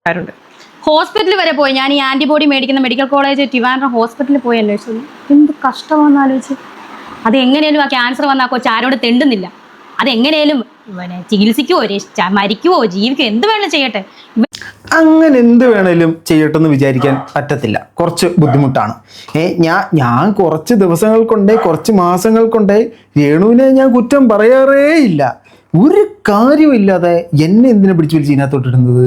ഹോസ്പിറ്റലിൽ വരെ പോയി. ഞാൻ ഈ ആന്റിബോഡി മേടിക്കുന്ന മെഡിക്കൽ കോളേജ് ട്രിവാൻഡ്രം ഹോസ്പിറ്റലിൽ പോയി അന്വേഷിച്ചു. എന്ത് കഷ്ടമാണെന്ന് ആലോചിച്ച്. അത് എങ്ങനെയാലും ആ ക്യാൻസർ വന്നാൽ കൊച്ചു ആരോട് തെണ്ടുന്നില്ല. അതെങ്ങനെയാലും ചികിത്സിക്കുവോ, മരിക്കുവോ, ജീവിക്കുവോ, എന്ത് വേണം ചെയ്യട്ടെ. അങ്ങനെ എന്ത് വേണേലും ചെയ്യട്ടെ എന്ന് വിചാരിക്കാൻ പറ്റത്തില്ല. കുറച്ച് ബുദ്ധിമുട്ടാണ്. ഞാൻ കുറച്ച് ദിവസങ്ങൾ കൊണ്ടേ, കുറച്ച് മാസങ്ങൾ കൊണ്ടേ രേണുവിനെ ഞാൻ കുറ്റം പറയാറേ ഇല്ല. ഒരു കാര്യമില്ലാതെ എന്നെ എന്തിനെ പിടിച്ചു വലിച്ച് ഇതിനകത്തോട്ടിടുന്നത്?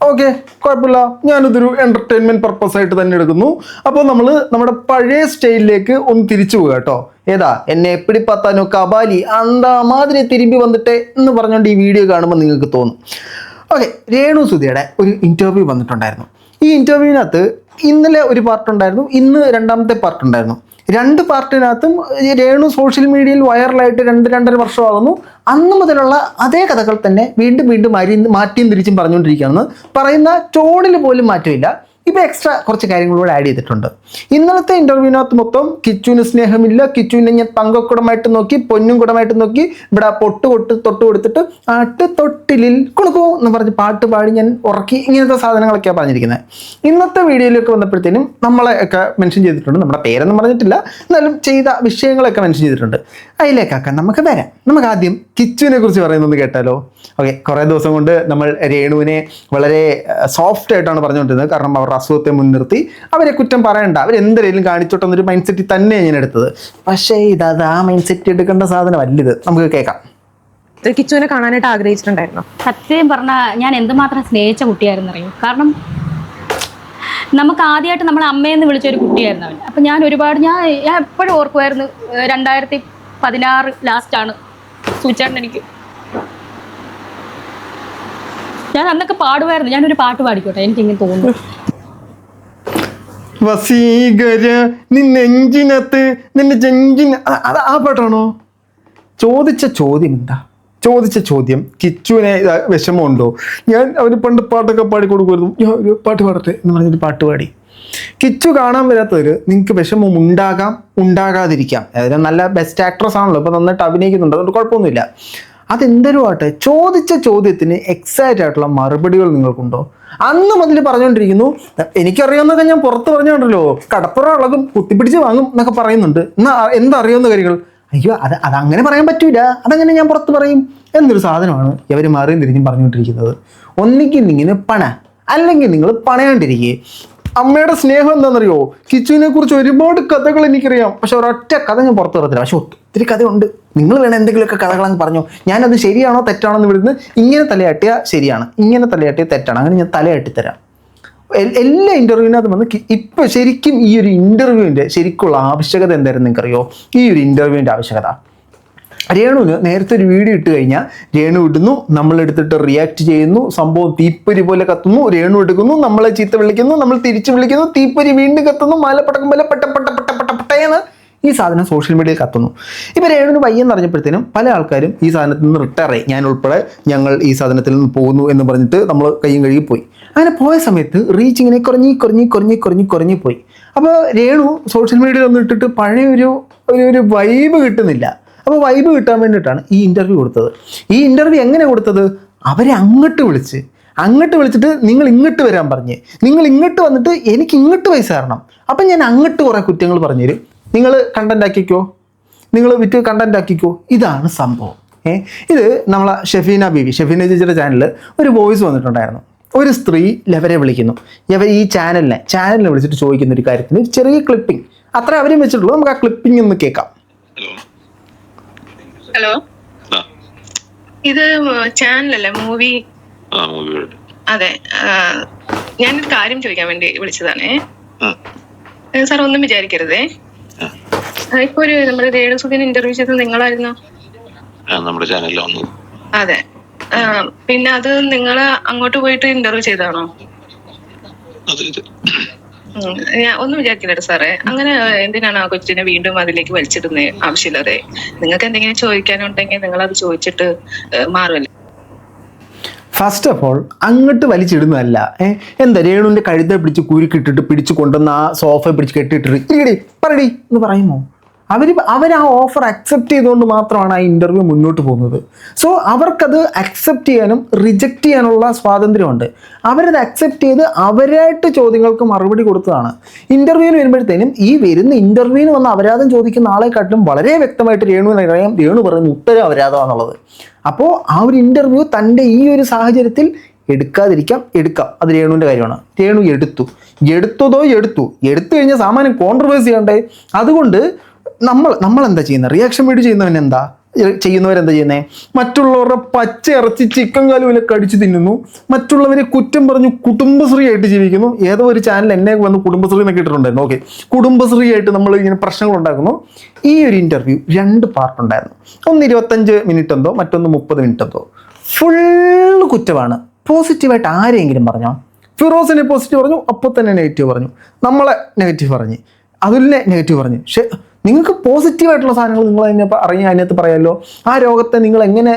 ഓക്കെ, കുഴപ്പമില്ല, ഞാനിതൊരു എൻ്റർടൈൻമെൻറ്റ് പർപ്പസ് ആയിട്ട് തന്നെ എടുക്കുന്നു. അപ്പോൾ നമ്മൾ നമ്മുടെ പഴയ സ്റ്റൈലിലേക്ക് ഒന്ന് തിരിച്ചു പോകുക കേട്ടോ. ഏതാ എന്നെ എപ്പിടി പത്താനോ കബാലി അന്താ മാതിരി തിരുമ്പി വന്നിട്ടേ എന്ന് പറഞ്ഞുകൊണ്ട് ഈ വീഡിയോ കാണുമ്പോൾ നിങ്ങൾക്ക് തോന്നും. ഓക്കെ, രേണു സുധിയുടെ ഒരു ഇൻ്റർവ്യൂ വന്നിട്ടുണ്ടായിരുന്നു. ഈ ഇൻ്റർവ്യൂവിനകത്ത് ഇന്നലെ ഒരു പാർട്ടുണ്ടായിരുന്നു, ഇന്ന് രണ്ടാമത്തെ പാർട്ടുണ്ടായിരുന്നു. രണ്ട് പാർട്ടിനകത്തും രേണു സോഷ്യൽ മീഡിയയിൽ വൈറലായിട്ട് 2-2.5 വർഷമാകുന്നു. അന്ന് മുതലുള്ള അതേ കഥകൾ തന്നെ വീണ്ടും വീണ്ടും മാറ്റിയും തിരിച്ചും പറഞ്ഞുകൊണ്ടിരിക്കുകയാണെന്ന് പറയുന്ന ടോണിൽ പോലും മാറ്റമില്ല. ഇപ്പോൾ എക്സ്ട്രാ കുറച്ച് കാര്യങ്ങളൂടെ ആഡ് ചെയ്തിട്ടുണ്ട്. ഇന്നലത്തെ ഇൻ്റർവ്യൂവിനകത്ത് മൊത്തം കിച്ചുവിന് സ്നേഹമില്ല, കിച്ചുവിനെ ഞാൻ തങ്കക്കുടമായിട്ട് നോക്കി, പൊന്നും കുടമായിട്ട് നോക്കി, ഇവിടെ തൊട്ട് കൊടുത്തിട്ട് തൊട്ടിലിൽ കുണുക്കൂ എന്ന് പറഞ്ഞ് പാട്ട് പാടി ഞാൻ ഉറക്കി, ഇങ്ങനത്തെ സാധനങ്ങളൊക്കെയാണ് പറഞ്ഞിരിക്കുന്നത്. ഇന്നത്തെ വീഡിയോയിലൊക്കെ വന്നപ്പോഴത്തേനും നമ്മളെ ഒക്കെ മെൻഷൻ ചെയ്തിട്ടുണ്ട്. നമ്മുടെ പേരൊന്നും പറഞ്ഞിട്ടില്ല, എന്നാലും ചെയ്ത വിഷയങ്ങളൊക്കെ മെൻഷൻ ചെയ്തിട്ടുണ്ട്. അതിലേക്കാക്കാൻ നമുക്ക് വരാം. നമുക്ക് ആദ്യം കിച്ചുവിനെ കുറിച്ച് പറയുന്നത് കേട്ടാലോ? ഓക്കെ, കുറേ ദിവസം കൊണ്ട് നമ്മൾ രേണുവിനെ വളരെ സോഫ്റ്റ് ആയിട്ടാണ് പറഞ്ഞുകൊണ്ടിരുന്നത്. കാരണം അവരുടെ അസുഖത്തെ മുൻനിർത്തി അവരെ കുറ്റം പറയണ്ട, അവരെന്തെങ്കിലും കാണിച്ചോട്ടെന്നൊരു മൈൻഡ് സെറ്റിൽ തന്നെയാണ് ഞാൻ എടുത്തത്. പക്ഷേ ഇതത് ആ മൈൻഡ് സെറ്റ് എടുക്കേണ്ട സാധനമല്ല. ഇത് നമുക്ക് കേൾക്കാം. കിച്ചുവിനെ കാണാനായിട്ട് ആഗ്രഹിച്ചിട്ടുണ്ടായിരുന്നു. സത്യം പറഞ്ഞാൽ ഞാൻ എന്തുമാത്രം സ്നേഹിച്ച കുട്ടിയായിരുന്നു അറിയും. കാരണം നമുക്ക് ആദ്യമായിട്ട് നമ്മളെ അമ്മയെന്ന് വിളിച്ചൊരു കുട്ടിയായിരുന്നു അവൻ. അപ്പം ഞാൻ എപ്പോഴും ഓർക്കുമായിരുന്നു, 2016 ലാസ്റ്റാണ് സൂചാട്ടൻ എനിക്ക്. ഞാൻ അന്നൊക്കെ പാടുമായിരുന്നു. ഞാനൊരു പാട്ട് പാടിക്കോട്ടെ, എനിക്കിങ്ങനെ തോന്നുന്നു. വസീകര നിന്നെഞ്ചിനത്ത് നിന്റെ ജഞ്ചിന, അത് ആ പാട്ടാണോ? ചോദിച്ച ചോദ്യം എന്താ? ചോദിച്ച ചോദ്യം കിച്ചുവിനെ വിഷമമുണ്ടോ? ഞാൻ അവന് പണ്ട് പാട്ടൊക്കെ പാടിക്കൊടുക്കുമായിരുന്നു. ഞാൻ ഒരു പാട്ട് പാടട്ടെ എന്ന് പറഞ്ഞൊരു പാട്ട് പാടി. കിച്ചു കാണാൻ വരാത്തവർ നിങ്ങൾക്ക് വിഷമം ഉണ്ടാകാതിരിക്കാം. അതായത് നല്ല ബെസ്റ്റ് ആക്ട്രസ് ആണല്ലോ, ഇപ്പോൾ നന്നായിട്ട് അഭിനയിക്കുന്നുണ്ട്, അതുകൊണ്ട് കുഴപ്പമൊന്നുമില്ല. അതെന്തൊരു ആട്ടെ, ചോദിച്ച ചോദ്യത്തിന് എക്സാക്റ്റ് ആയിട്ടുള്ള മറുപടികൾ നിങ്ങൾക്കുണ്ടോ? അന്ന് മുതൽ പറഞ്ഞുകൊണ്ടിരിക്കുന്നു, എനിക്കറിയാവുന്നതൊക്കെ ഞാൻ പുറത്ത് പറഞ്ഞുകൊണ്ടല്ലോ, കടപ്പുറം ഇളകും, കുത്തിപ്പിടിച്ച് വാങ്ങും എന്നൊക്കെ പറയുന്നുണ്ട്. എന്നാൽ എന്തറിയാവുന്ന കാര്യങ്ങൾ? അയ്യോ, അതങ്ങനെ പറയാൻ പറ്റൂല, അതങ്ങനെ ഞാൻ പുറത്ത് പറയും എന്നൊരു സാധനമാണ് ഇവർ മാറിയും തിരിഞ്ഞും പറഞ്ഞുകൊണ്ടിരിക്കുന്നത്. ഒന്നിക്കും ഇങ്ങനെ അല്ലെങ്കിൽ നിങ്ങൾ പണയാണ്ടിരിക്കുക. അമ്മയുടെ സ്നേഹം എന്താണെന്നറിയോ? കിച്ചുവിനെ കുറിച്ച് ഒരുപാട് കഥകൾ എനിക്കറിയാം, പക്ഷെ ഒരൊറ്റ കഥ ഞാൻ പുറത്ത് പറയത്തില്ല. പക്ഷെ ഒത്തിരി കഥയുണ്ട്. നിങ്ങൾ വേണം എന്തെങ്കിലുമൊക്കെ കഥകളങ്ങ് പറഞ്ഞോ. ഞാനത് ശരിയാണോ തെറ്റാണോ എന്ന് വിടുന്നത്. ഇങ്ങനെ തലയാട്ടിയാൽ ശരിയാണ്, ഇങ്ങനെ തലയാട്ടിയാൽ തെറ്റാണ്, അങ്ങനെ ഞാൻ തലയാട്ടിത്തരാം. എല്ലാ ഇൻ്റർവ്യൂവിനകത്ത് വന്ന് ഇപ്പം ശരിക്കും ഈ ഒരു ഇൻ്റർവ്യൂവിൻ്റെ ശരിക്കുള്ള ആവശ്യകത എന്തായിരുന്നു നിങ്ങൾക്കറിയോ? ഈ ഒരു ഇൻ്റർവ്യൂവിൻ്റെ ആവശ്യകത, രേണുവിന് നേരത്തെ ഒരു വീഡിയോ ഇട്ട് കഴിഞ്ഞാൽ രേണു ഇടുന്നു, നമ്മളെടുത്തിട്ട് റിയാക്ട് ചെയ്യുന്നു, സംഭവം തീപ്പൊരി പോലെ കത്തുന്നു, രേണു എടുക്കുന്നു, നമ്മളെ ചീത്ത വിളിക്കുന്നു, നമ്മൾ തിരിച്ചു വിളിക്കുന്നു, തീപ്പൊരി വീണ്ടും കത്തുന്നു, മാലപ്പടക്കം പോലെ പെട്ടേന്ന് ഈ സാധനം സോഷ്യൽ മീഡിയയിൽ കത്തുന്നു. ഇപ്പോൾ രേണുവിന് വയ്യെന്ന് അറിഞ്ഞപ്പോഴത്തേനും പല ആൾക്കാരും ഈ സാധനത്തിൽ നിന്ന് റിട്ടയർ ആയി. ഞാൻ ഉൾപ്പെടെ ഞങ്ങൾ ഈ സാധനത്തിൽ നിന്ന് പോകുന്നു എന്ന് പറഞ്ഞിട്ട് നമ്മൾ കയ്യും കഴുകി പോയി. അങ്ങനെ പോയ സമയത്ത് റീച്ച് ഇങ്ങനെ കുറഞ്ഞു പോയി. അപ്പോൾ രേണു സോഷ്യൽ മീഡിയയിൽ ഒന്നും ഇട്ടിട്ട് പഴയ ഒരു വൈബ് കിട്ടുന്നില്ല. അപ്പോൾ വൈബ് കിട്ടാൻ വേണ്ടിയിട്ടാണ് ഈ ഇൻ്റർവ്യൂ കൊടുത്തത്. ഈ ഇൻ്റർവ്യൂ എങ്ങനെ കൊടുത്തത്? അവരെ അങ്ങോട്ട് വിളിച്ചിട്ട് നിങ്ങൾ ഇങ്ങോട്ട് വരാൻ പറഞ്ഞ്, നിങ്ങൾ ഇങ്ങോട്ട് വന്നിട്ട് എനിക്ക് ഇങ്ങോട്ട് പൈസ തരണം, അപ്പം ഞാൻ അങ്ങോട്ട് കുറേ കുറ്റങ്ങൾ പറഞ്ഞുതരും, നിങ്ങൾ കണ്ടന്റ് ആക്കിക്കോ, നിങ്ങൾ വിറ്റ് കണ്ടന്റ് ആക്കിക്കോ. ഇതാണ് സംഭവം. ഇത് നമ്മളെ ഷെഫീന ചേച്ചിയുടെ ചാനലിൽ ഒരു വോയിസ് വന്നിട്ടുണ്ടായിരുന്നു. ഒരു സ്ത്രീ ലവരെ വിളിക്കുന്നു. ഈ ചാനലിനെ വിളിച്ചിട്ട് ചോദിക്കുന്ന ഒരു കാര്യത്തിന് ചെറിയ ക്ലിപ്പിംഗ് അത്ര അവരും വെച്ചിട്ടുള്ളൂ. നമുക്ക് ആ ക്ലിപ്പിംഗ് ഒന്ന് കേൾക്കാം. ഹലോ, ഇത് ചാനലല്ലേ? മൂവി? അതെ, ഞാനൊരു കാര്യം ചോദിക്കാൻ വേണ്ടി വിളിച്ചതാണേ സാർ. ഒന്നും വിചാരിക്കരുതേ. ഇപ്പൊ നമ്മുടെ രേണുസുധീനെ ഇന്റർവ്യൂ ചെയ്തത് നിങ്ങളായിരുന്നോ? നമ്മുടെ ചാനലിൽ വന്നു. അതെ, പിന്നെ അത് നിങ്ങള് അങ്ങോട്ട് പോയിട്ട് ഇന്റർവ്യൂ ചെയ്താണോ? ഞാൻ ഒന്നും വിചാരിക്കില്ല സാറേ. അങ്ങനെ എന്തിനാണ് ആ കൊച്ചിനെ വീണ്ടും അതിലേക്ക് വലിച്ചിടുന്നത് ആവശ്യമില്ലാതെ? നിങ്ങൾക്ക് എന്തെങ്കിലും ചോദിക്കാനുണ്ടെങ്കിൽ നിങ്ങൾ അത് ചോദിച്ചിട്ട് മാറുമല്ലേ. ഫസ്റ്റ് ഓഫ് ഓൾ അങ്ങോട്ട് വലിച്ചിടുന്നതല്ല. എന്താ രേണുവിൻ്റെ കഴുത്തെ പിടിച്ച് കുരുക്കിട്ടിട്ട് പിടിച്ച് കൊണ്ടുവന്ന് ആ സോഫ പിടിച്ച് കെട്ടിയിട്ടിട്ട് പറയടി എന്ന് പറയുമോ? അവർ ആ ഓഫർ അക്സെപ്റ്റ് ചെയ്തുകൊണ്ട് മാത്രമാണ് ആ ഇൻ്റർവ്യൂ മുന്നോട്ട് പോകുന്നത്. സോ അവർക്കത് അക്സെപ്റ്റ് ചെയ്യാനും റിജക്റ്റ് ചെയ്യാനുള്ള സ്വാതന്ത്ര്യമുണ്ട്. അവരത് അക്സെപ്റ്റ് ചെയ്ത് അവരായിട്ട് ചോദ്യങ്ങൾക്ക് മറുപടി കൊടുത്തതാണ്. ഇൻ്റർവ്യൂവിന് വരുമ്പോഴത്തേനും ഈ വരുന്ന ഇൻ്റർവ്യൂവിന് വന്ന് അപരാധം ചോദിക്കുന്ന ആളെക്കാട്ടിലും വളരെ വ്യക്തമായിട്ട് രേണുവിന് അറിയാം രേണു പറയുന്ന ഉത്തരം അപരാധമാണെന്നുള്ളത്. അപ്പോൾ ആ ഒരു ഇൻ്റർവ്യൂ തൻ്റെ ഈ ഒരു സാഹചര്യത്തിൽ എടുക്കാം. അത് രേണുവിൻ്റെ കാര്യമാണ്. രേണു എടുത്തു കഴിഞ്ഞാൽ സാമാന്യം കോൺട്രവേഴ്സി ചെയ്യണ്ടേ. അതുകൊണ്ട് നമ്മൾ എന്താ ചെയ്യുന്നത്? റിയാക്ഷൻ വീഡിയോ ചെയ്യുന്നവരെന്താ ചെയ്യുന്നത്? മറ്റുള്ളവരുടെ പച്ച ഇറച്ചി ചിക്കൻ കാലുവിലൊക്കെ അടിച്ച് തിന്നുന്നു, മറ്റുള്ളവരെ കുറ്റം പറഞ്ഞു കുടുംബശ്രീ ആയിട്ട് ജീവിക്കുന്നു. ഏതോ ഒരു ചാനൽ എന്നെ വന്ന് കുടുംബശ്രീ എന്നൊക്കെ ഇട്ടിട്ടുണ്ടായിരുന്നു. ഓക്കെ, കുടുംബശ്രീ ആയിട്ട് നമ്മൾ ഇങ്ങനെ പ്രശ്നങ്ങൾ ഉണ്ടാക്കുന്നു. ഈ ഒരു ഇൻ്റർവ്യൂ 2 പാർട്ട് ഉണ്ടായിരുന്നു. ഒന്ന് 25 മിനിറ്റ് എന്തോ, മറ്റൊന്ന് 30 മിനിറ്റ് എന്തോ. ഫുള്ള് കുറ്റമാണ്. പോസിറ്റീവായിട്ട് ആരെങ്കിലും പറഞ്ഞോ? ഫിറോസിനെ പോസിറ്റീവ് പറഞ്ഞു, അപ്പോൾ തന്നെ നെഗറ്റീവ് പറഞ്ഞു. നമ്മളെ നെഗറ്റീവ് പറഞ്ഞ്, അതുലിനെ നെഗറ്റീവ് പറഞ്ഞു. പക്ഷെ നിങ്ങൾക്ക് പോസിറ്റീവായിട്ടുള്ള സാധനങ്ങൾ നിങ്ങൾ അതിനകത്ത് പറയാമല്ലോ. ആ രോഗത്തെ നിങ്ങൾ എങ്ങനെ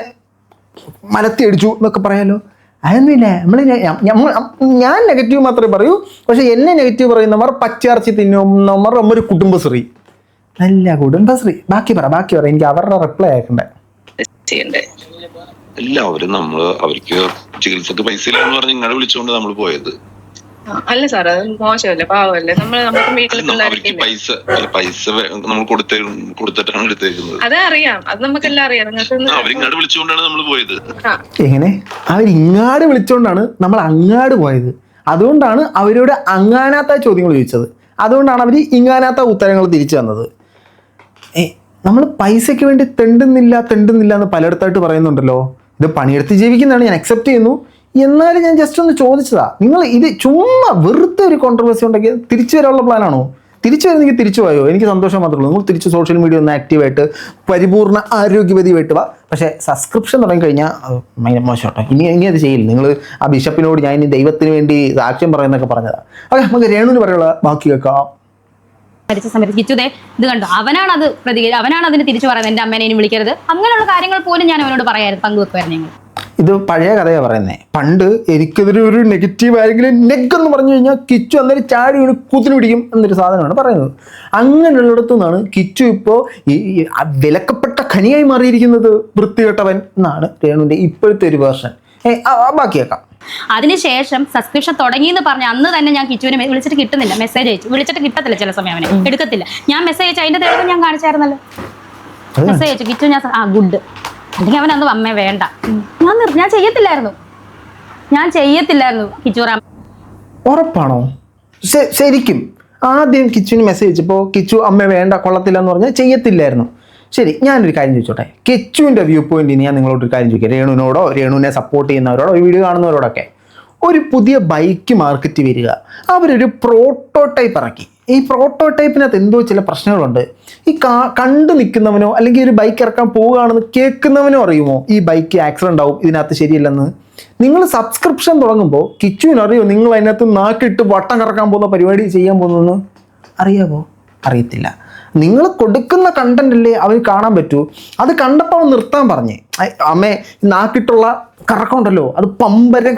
മലത്തി അടിച്ചു എന്നൊക്കെ പറയാമല്ലോ. അതൊന്നുമില്ല. ഞാൻ നെഗറ്റീവ് മാത്രമേ പറയൂ. പക്ഷെ എന്നെ നെഗറ്റീവ് പറയുന്നവർ പച്ചയിറച്ചി തിന്നുന്നവർ ഒരു കുടുംബശ്രീ. അല്ല, കുടുംബശ്രീ. ബാക്കി പറ. എനിക്ക് അവരുടെ റിപ്ലൈ അയക്കണ്ടേ. എല്ലാവരും അവർക്ക് ചികിത്സക്ക് പൈസ ഇല്ലെന്ന് പറഞ്ഞ് ഇങ്ങടെ വിളിച്ചുകൊണ്ട് നമ്മൾ പോയത്. അല്ല സാർ, അത് മോശമല്ലേ, പാവല്ലേ. നമുക്ക് വീട്ടിൽ അവർക്ക് പൈസ നമ്മൾ കൊടുത്തിട്ടാണ് എടുത്തേക്കുന്നത്. അതറിയാം, അത് നമുക്കെല്ലാം അറിയാം. നിങ്ങൾക്ക് അവരിങ്ങാട് വിളിച്ചുകൊണ്ടാണ് നമ്മൾ പോയത്. എങ്ങനെ? അവരിങ്ങാട് വിളിച്ചുകൊണ്ടാണ് നമ്മൾ അങ്ങാട് പോയത്. അതുകൊണ്ടാണ് അവരോട് അങ്ങാനാത്ത ചോദ്യങ്ങൾ ചോദിച്ചത്. അതുകൊണ്ടാണ് അവർ ഇങ്ങാനാത്ത ഉത്തരങ്ങൾ തിരിച്ചു തന്നത്. നമ്മൾ പൈസയ്ക്ക് വേണ്ടി തെണ്ടുന്നില്ല എന്ന് പലയിടത്തായിട്ട് പറയുന്നുണ്ടല്ലോ. ഇത് പണിയെടുത്ത് ജീവിക്കുന്നതാണ്, ഞാൻ അക്സെപ്റ്റ് ചെയ്യുന്നു. എന്നാലും ഞാൻ ജസ്റ്റ് ഒന്ന് ചോദിച്ചതാ. നിങ്ങൾ ഇത് ചുമ്മാ വെറുതെ ഒരു കോൺട്രവേഴ്സി ഉണ്ടെങ്കിൽ തിരിച്ചു വരാനുള്ള പ്ലാനാണോ? തിരിച്ചു വരുന്നെങ്കിൽ തിരിച്ചു പോയോ, എനിക്ക് സന്തോഷം മാത്രമേ ഉള്ളൂ. നിങ്ങൾ തിരിച്ച് സോഷ്യൽ മീഡിയ ഒന്ന് ആക്റ്റീവായിട്ട് പരിപൂർണ്ണ ആരോഗ്യവതിയായിട്ട് വാ. പക്ഷേ സബ്സ്ക്രിപ്ഷൻ തുടങ്ങിക്കഴിഞ്ഞാൽ ഭയങ്കര മോശം കേട്ടോ. ഇനി അത് ചെയ്യില്ല. നിങ്ങൾ ആ ബിഷപ്പിനോട് ഞാൻ ഇനി ദൈവത്തിന് വേണ്ടി സാക്ഷ്യം പറയുന്നൊക്കെ പറഞ്ഞതാണ്. ഓക്കെ, നമുക്ക് രേണുവിന് പറയാനുള്ള ബാക്കി കേൾക്കാം. മരിച്ച സമയത്ത് കിച്ചുദേ ഇത് കണ്ടു, അവനാണ് അതിന് തിരിച്ചു പറയുന്നത്, എൻ്റെ അമ്മേനെ ഇനി വിളിക്കരുത്. അങ്ങനെയുള്ള കാര്യങ്ങൾ പോലും ഞാൻ അവനോട് പറയായിരുന്നു, പങ്കുവെക്കുമായിരുന്നു. ഞങ്ങൾ ഇത് പഴയ കഥയാണ് പറയുന്നത്. പണ്ട് എനിക്കെതിരെ ഒരു നെഗറ്റീവ് ആരെങ്കിലും നെഗെന്ന് പറഞ്ഞു കഴിഞ്ഞാൽ കിച്ചു അന്നേരം ചാടി വീണ് കൂത്തിന് പിടിക്കും എന്നൊരു സാധനമാണ് പറയുന്നത്. അങ്ങനെയുള്ളിടത്തു നിന്നാണ് കിച്ചു ഇപ്പോൾ ഈ വിലക്കപ്പെട്ട ഖനിയായി മാറിയിരിക്കുന്നത്. വൃത്തികെട്ടവൻ എന്നാണ് രേണുവിൻ്റെ ഇപ്പോഴത്തെ ഒരു വേർഷൻ. ബാക്കിയേക്കാം. അതിനുശേഷം സബ്സ്ക്രിപ്ഷൻ തുടങ്ങിയെന്ന് പറഞ്ഞ അന്ന് തന്നെ ഞാൻ കിച്ചുവിനെ വിളിച്ചിട്ട് കിട്ടുന്നില്ല. മെസ്സേജ് അയച്ചു, വിളിച്ചിട്ട് കിട്ടത്തില്ല. ചില സമയം അവനെ എടുക്കത്തില്ല. ഞാൻ മെസ്സേജ് അയച്ചു, അതിന്റെ തെളിവ് ഞാൻ കാണിച്ചായിരുന്നല്ലോ. മെസ്സേജ് അയച്ചു കിച്ചു, ഞാൻ ഗുഡ്. അല്ലെങ്കിൽ അവൻ അന്ന് അമ്മ വേണ്ട, ഞാൻ ചെയ്യത്തില്ലായിരുന്നു കിച്ചുറാം. ഉറപ്പാണോ? ശരിക്കും ആദ്യം കിച്ചുവിന് മെസ്സേജ് അയച്ചപ്പോൾ കിച്ചു അമ്മ വേണ്ട കൊള്ളത്തില്ല എന്ന് പറഞ്ഞാൽ ചെയ്യത്തില്ലായിരുന്നു. ശരി, ഞാനൊരു കാര്യം ചോദിച്ചോട്ടെ. കിച്ചുവിൻ്റെ വ്യൂ പോയിന്റിന് ഞാൻ നിങ്ങളോടൊരു കാര്യം ചോദിക്കാം. രേണുവിനോടോ രേണുവിനെ സപ്പോർട്ട് ചെയ്യുന്നവരോടോ ഈ വീഡിയോ കാണുന്നവരോടൊക്കെ, ഒരു പുതിയ ബൈക്ക് മാർക്കറ്റ് വരിക, അവരൊരു പ്രോട്ടോടൈപ്പ് ഇറക്കി. ഈ പ്രോട്ടോടൈപ്പിനകത്ത് എന്തോ ചില പ്രശ്നങ്ങളുണ്ട്. ഈ കണ്ടു നിൽക്കുന്നവനോ അല്ലെങ്കിൽ ഒരു ബൈക്ക് ഇറക്കാൻ പോവുകയാണെന്ന് കേൾക്കുന്നവനോ അറിയുമോ ഈ ബൈക്ക് ആക്സിഡൻ്റ് ആവും, ഇതിനകത്ത് ശരിയല്ലെന്ന്? നിങ്ങൾ സബ്സ്ക്രിപ്ഷൻ തുടങ്ങുമ്പോൾ കിച്ചുവിനറിയോ നിങ്ങൾ അതിനകത്ത് നാക്കിട്ട് വട്ടം കറക്കാൻ പോകുന്ന പരിപാടി ചെയ്യാൻ പോകുന്നതെന്ന്? അറിയാമോ? അറിയത്തില്ല. നിങ്ങൾ കൊടുക്കുന്ന കണ്ടന്റ് അല്ലേ അവന് കാണാൻ പറ്റൂ. അത് കണ്ടപ്പോൾ അവൻ നിർത്താൻ പറഞ്ഞേ. അമ്മേ, നാക്കിട്ടുള്ള കറക്കമുണ്ടല്ലോ, അത് പമ്പരം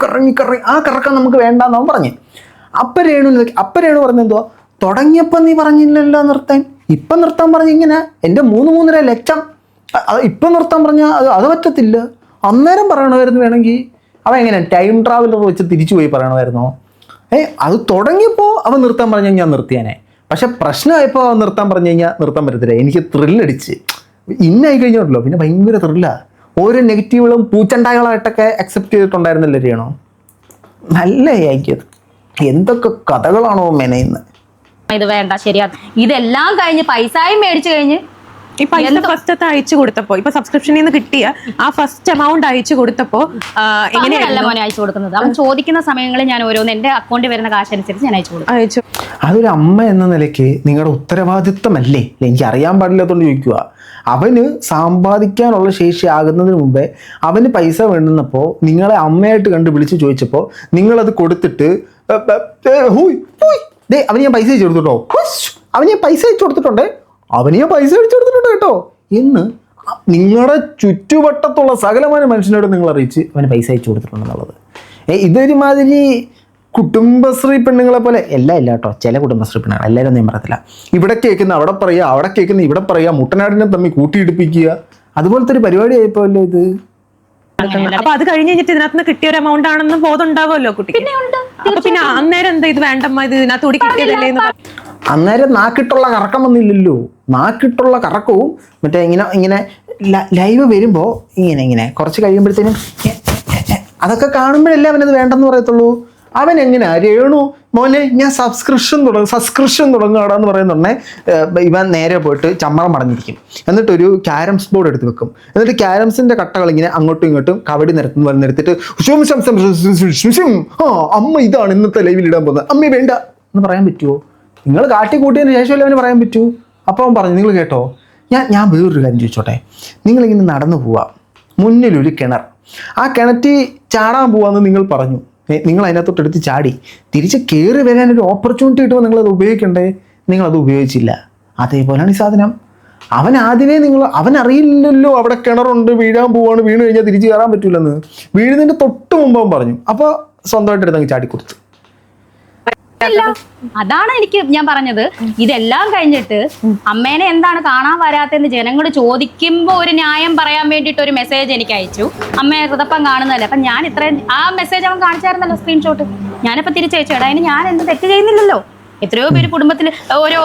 കറങ്ങി ആ കറക്കം നമുക്ക് വേണ്ടാന്ന് അവൻ പറഞ്ഞേ. അപ്പം രേണു പറഞ്ഞെന്തോ, തുടങ്ങിയപ്പോൾ നീ പറഞ്ഞില്ലല്ലോ നിർത്താൻ, ഇപ്പം നിർത്താൻ പറഞ്ഞ ഇങ്ങനെ എൻ്റെ 3.5 ലക്ഷം ഇപ്പം നിർത്താൻ പറഞ്ഞാൽ അത് പറ്റത്തില്ല. അന്നേരം പറയണമായിരുന്നു. വേണമെങ്കിൽ അവൻ എങ്ങനെ ടൈം ട്രാവലർ വെച്ച് തിരിച്ചു പോയി പറയണമായിരുന്നോ? അത് തുടങ്ങിയപ്പോൾ അവൻ നിർത്താൻ പറഞ്ഞാൽ ഞാൻ നിർത്തിയാനേ. പക്ഷെ പ്രശ്നമായപ്പോൾ അവൻ നിർത്താൻ പറഞ്ഞു കഴിഞ്ഞാൽ നിർത്താൻ പറ്റത്തില്ല. എനിക്ക് ത്രില്ലടിച്ച് ഇന്നായി കഴിഞ്ഞോട്ടല്ലോ, പിന്നെ ഭയങ്കര ത്രില്ലാണ്. ഓരോ നെഗറ്റീവുകളും പൂച്ചണ്ടായകളായിട്ടൊക്കെ അക്സെപ്റ്റ് ചെയ്തിട്ടുണ്ടായിരുന്നല്ലോ രേണു. നല്ല ആയിക്കത്. എന്തൊക്കെ കഥകളാണോ മെനയുന്നത്. ഇത് വേണ്ട, ശരിയാ. ഇതെല്ലാം കഴിഞ്ഞ് പൈസയും മേടിച്ചു കഴിഞ്ഞ് ഈ പൈസ ഫസ്റ്റ് അയച്ചു കൊടുത്തപ്പോ, ഇപ്പൊ സബ്സ്ക്രിപ്ഷനിൽ നിന്ന് കിട്ടിയ ആ ഫസ്റ്റ് എമൗണ്ട് അയച്ചു കൊടുത്തപ്പോ എങ്ങനെയല്ല മോനെ അയച്ചു കൊടുക്കുന്നത്? അവൻ ചോദിക്കുന്ന സമയങ്ങളിൽ ഞാൻ ഓരോന്ന് എന്റെ അക്കൗണ്ടിൽ വരുന്ന കാശ് അനുസരിച്ച് ഞാൻ അയച്ചു. അതൊരു അമ്മ എന്ന നിലയ്ക്ക് നിങ്ങളുടെ ഉത്തരവാദിത്വമല്ലേ? എനിക്ക് അറിയാൻ പാടില്ലാത്തതുകൊണ്ട് ചോദിക്കുക. അവന് സമ്പാദിക്കാനുള്ള ശേഷി ആകുന്നതിന് മുമ്പേ അവന് പൈസ വേണ്ടുന്നപ്പോൾ നിങ്ങളെ അമ്മയായിട്ട് കണ്ട് വിളിച്ച് ചോദിച്ചപ്പോൾ നിങ്ങളത് കൊടുത്തിട്ട് അവന് ഞാൻ പൈസ അയച്ചു കൊടുത്തിട്ടോ, അവന് ഞാൻ പൈസ അയച്ചു കൊടുത്തിട്ടുണ്ട്, അവന് ഞാൻ പൈസ അയച്ചു കൊടുത്തിട്ടുണ്ട് കേട്ടോ എന്ന് നിങ്ങളുടെ ചുറ്റുവട്ടത്തുള്ള സകലമായ മനുഷ്യനോട് നിങ്ങൾ അറിയിച്ച് അവന് പൈസ അയച്ചു കൊടുത്തിട്ടുണ്ടെന്നുള്ളത്. ഇതൊരുമാതിരി കുടുംബശ്രീ പെണ്ണുങ്ങളെ പോലെ എല്ലാം ഇല്ല കേട്ടോ, ചില കുടുംബശ്രീ പെണ്ണുങ്ങൾ, എല്ലാവരും ഒന്നും ഞാൻ പറയത്തില്ല. ഇവിടെ കേൾക്കുന്ന അവിടെ പറയുക, അവിടെ കേൾക്കുന്ന ഇവിടെ പറയുക, മുട്ടനാടിനെ തമ്മിൽ കൂട്ടിയിടിപ്പിക്കുക, അതുപോലത്തെ ഒരു പരിപാടി ആയിപ്പോല്ലോ ഇത്. അപ്പൊ അത് കഴിഞ്ഞ് കഴിഞ്ഞിട്ട് ഇതിനകത്ത് കിട്ടിയ ഒരു എമൗണ്ട് ആണെന്ന് ബോധം ഉണ്ടാവുമല്ലോ കുട്ടിക്ക്. അപ്പൊ പിന്നെ അന്നേരം എന്താ ഇത് വേണ്ടമ്മ, ഇത് ഇതിനകത്ത് കൂടി കിട്ടിയതല്ലേ എന്ന് അന്നേരം നാക്കിട്ടുള്ള കറക്കം വന്നില്ലല്ലോ. നാക്കിട്ടുള്ള കറക്കവും മറ്റേ ഇങ്ങനെ ലൈവ് വരുമ്പോൾ ഇങ്ങനെ കുറച്ച് കഴിയുമ്പോഴത്തേനും അതൊക്കെ കാണുമ്പോഴല്ലേ അവനത് വേണ്ടെന്ന് പറയത്തുള്ളൂ. അവൻ എങ്ങനെയാ രേണു മോനെ ഞാൻ സബ്സ്ക്രിപ്ഷൻ തുടങ്ങുകയാണെന്ന് പറയുന്നുണ്ടേ, ഇവൻ നേരെ പോയിട്ട് ചമ്മറം മടങ്ങിയിരിക്കും. എന്നിട്ടൊരു ക്യാരംസ് ബോർഡ് എടുത്ത് വെക്കും. എന്നിട്ട് ക്യാരംസിന്റെ കട്ടകൾ ഇങ്ങനെ അങ്ങോട്ടും ഇങ്ങോട്ടും കബഡി നിരത്തിട്ട് അമ്മ ഇതാണ് ഇന്നത്തെ ലൈവിൽ ഇടാൻ പോകുന്നത്, അമ്മ വേണ്ട എന്ന് പറയാൻ പറ്റുമോ? നിങ്ങൾ കാട്ടിക്കൂട്ടിയതിന് ശേഷമല്ലേ അവന് പറയാൻ പറ്റൂ. അപ്പോൾ അവൻ പറഞ്ഞു, നിങ്ങൾ കേട്ടോ, ഞാൻ വേറൊരു കാര്യം ചോദിച്ചോട്ടെ. നിങ്ങളിങ്ങനെ നടന്നു പോവാം, മുന്നിലൊരു കിണർ, ആ കിണറ്റിൽ ചാടാൻ പോവാന്ന് നിങ്ങൾ പറഞ്ഞു. നിങ്ങൾ അതിനകത്തോട്ടെടുത്ത് ചാടി തിരിച്ച് കയറി വരാനൊരു ഓപ്പർച്യൂണിറ്റി കിട്ടുമ്പോൾ നിങ്ങളത് ഉപയോഗിക്കണ്ടേ? നിങ്ങളത് ഉപയോഗിച്ചില്ല. അതേപോലെയാണ് ഈ സാധനം. അവൻ ആദ്യമേ അവൻ അറിയില്ലല്ലോ അവിടെ കിണറുണ്ട്, വീഴാൻ പോവാണ്, വീണ് കഴിഞ്ഞാൽ തിരിച്ച് കയറാൻ പറ്റൂലെന്ന്. വീഴുന്നതിൻ്റെ തൊട്ട് മുമ്പ് അവൻ പറഞ്ഞു. അപ്പോൾ സ്വന്തമായിട്ട് എടുത്തങ്ങ് ചാടി കൊടുത്തു. അതാണ് ഞാൻ പറഞ്ഞത്. ഇതെല്ലാം കഴിഞ്ഞിട്ട് അമ്മേനെ എന്താണ് കാണാൻ വരാത്തെന്ന് ജനങ്ങൾ ചോദിക്കുമ്പോ ഒരു ന്യായം പറയാൻ വേണ്ടിട്ട് ഒരു മെസ്സേജ് എനിക്ക് അയച്ചു. അമ്മയെ ഹൃദപ്പം കാണുന്നതല്ലേ. അപ്പൊ ഞാൻ ഇത്രയും ആ മെസ്സേജ് അവൻ കാണിച്ചായിരുന്നല്ലോ സ്ക്രീൻഷോട്ട്. ഞാനിപ്പോ തിരിച്ചയച്ചേടാ, അതിന് ഞാൻ എന്ത് തെറ്റ് ചെയ്യുന്നില്ലല്ലോ. എത്രയോ പേര് കുടുംബത്തിൽ ഓരോ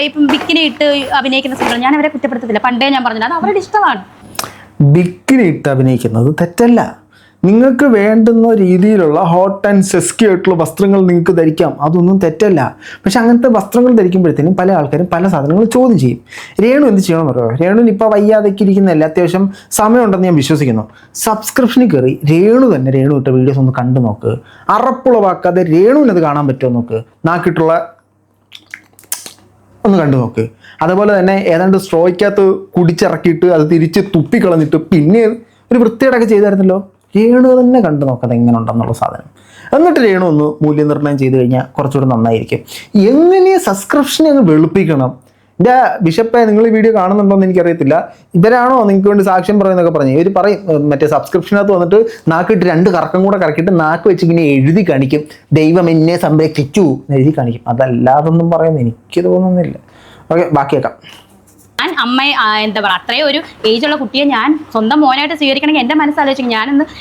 ഇപ്പം ബിക്കിനി ഇട്ട് അഭിനയിക്കുന്ന സ്ത്രീകൾ, ഞാൻ അവരെ കുറ്റപ്പെടുത്തത്തില്ല. പണ്ടേ ഞാൻ പറഞ്ഞില്ല, അത് അവരുടെ ഇഷ്ടമാണ്. ബിക്കിനി ഇട്ട് അഭിനയിക്കുന്നത് തെറ്റല്ല. നിങ്ങൾക്ക് വേണ്ടുന്ന രീതിയിലുള്ള ഹോട്ട് ആൻഡ് സെസ്കി ആയിട്ടുള്ള വസ്ത്രങ്ങൾ നിങ്ങൾക്ക് ധരിക്കാം, അതൊന്നും തെറ്റല്ല. പക്ഷെ അങ്ങനത്തെ വസ്ത്രങ്ങൾ ധരിക്കുമ്പോഴത്തേനും പല ആൾക്കാരും പല സാധനങ്ങൾ ചോദ്യം ചെയ്യും. രേണു എന്ത് ചെയ്യണമെന്ന് പറയുമോ? രേണുവിന് ഇപ്പോൾ വയ്യാതൊക്കെ ഇരിക്കുന്നതല്ല, അത്യാവശ്യം സമയമുണ്ടെന്ന് ഞാൻ വിശ്വസിക്കുന്നു. സബ്സ്ക്രിപ്ഷനിൽ കയറി രേണു ഇട്ട വീഡിയോസ് ഒന്ന് കണ്ടു നോക്ക്. അറപ്പുളവാക്കാതെ രേണുവിനത് കാണാൻ പറ്റുമോ നോക്ക്. നാക്കിട്ടുള്ള ഒന്ന് കണ്ടു നോക്ക്. അതുപോലെ തന്നെ ഏതാണ്ട് സ്ട്രോയ്ക്കകത്ത് കുടിച്ചിറക്കിയിട്ട് അത് തിരിച്ച് തുപ്പിക്കളഞ്ഞിട്ട് പിന്നെ ഒരു വൃത്തികേടൊക്കെ ചെയ്തായിരുന്നല്ലോ. രേണു തന്നെ കണ്ടു നോക്കാതെ എങ്ങനെ ഉണ്ടെന്നുള്ള സാധനം. എന്നിട്ട് രേണു ഒന്ന് മൂല്യനിർണ്ണയം ചെയ്ത് കഴിഞ്ഞാൽ കുറച്ചുകൂടെ നന്നായിരിക്കും. എങ്ങനെ സബ്സ്ക്രിപ്ഷനെ അങ്ങ് വെളുപ്പിക്കണം. എൻ്റെ ബിഷപ്പെ, നിങ്ങൾ ഈ വീഡിയോ കാണുന്നുണ്ടോ എന്ന് എനിക്കറിയത്തില്ല. ഇവരാണോ നിങ്ങൾക്ക് വേണ്ടി സാക്ഷ്യം പറയുന്നതൊക്കെ പറഞ്ഞു. ഇവർ പറയും മറ്റേ സബ്സ്ക്രിപ്ഷനകത്ത് വന്നിട്ട് നാക്കിട്ട് 2 കറക്കം കൂടെ കറക്കിയിട്ട് നാക്ക് വെച്ച് ഇങ്ങനെ എഴുതി കാണിക്കും, ദൈവം എന്നെ സംരക്ഷിച്ചു എഴുതി കാണിക്കും. അതല്ലാതൊന്നും പറയുന്നത് എനിക്ക് തോന്നുന്നില്ല. ഓക്കെ, ബാക്കിയേക്കാം. ഞാൻ അമ്മയെ എന്താ പറയുക, അത്രയും ഒരു ഏജുള്ള കുട്ടിയെ ഞാൻ സ്വന്തം മോനായിട്ട് സ്വീകരിക്കണമെങ്കിൽ എൻ്റെ മനസ്സാലോചിക്കും.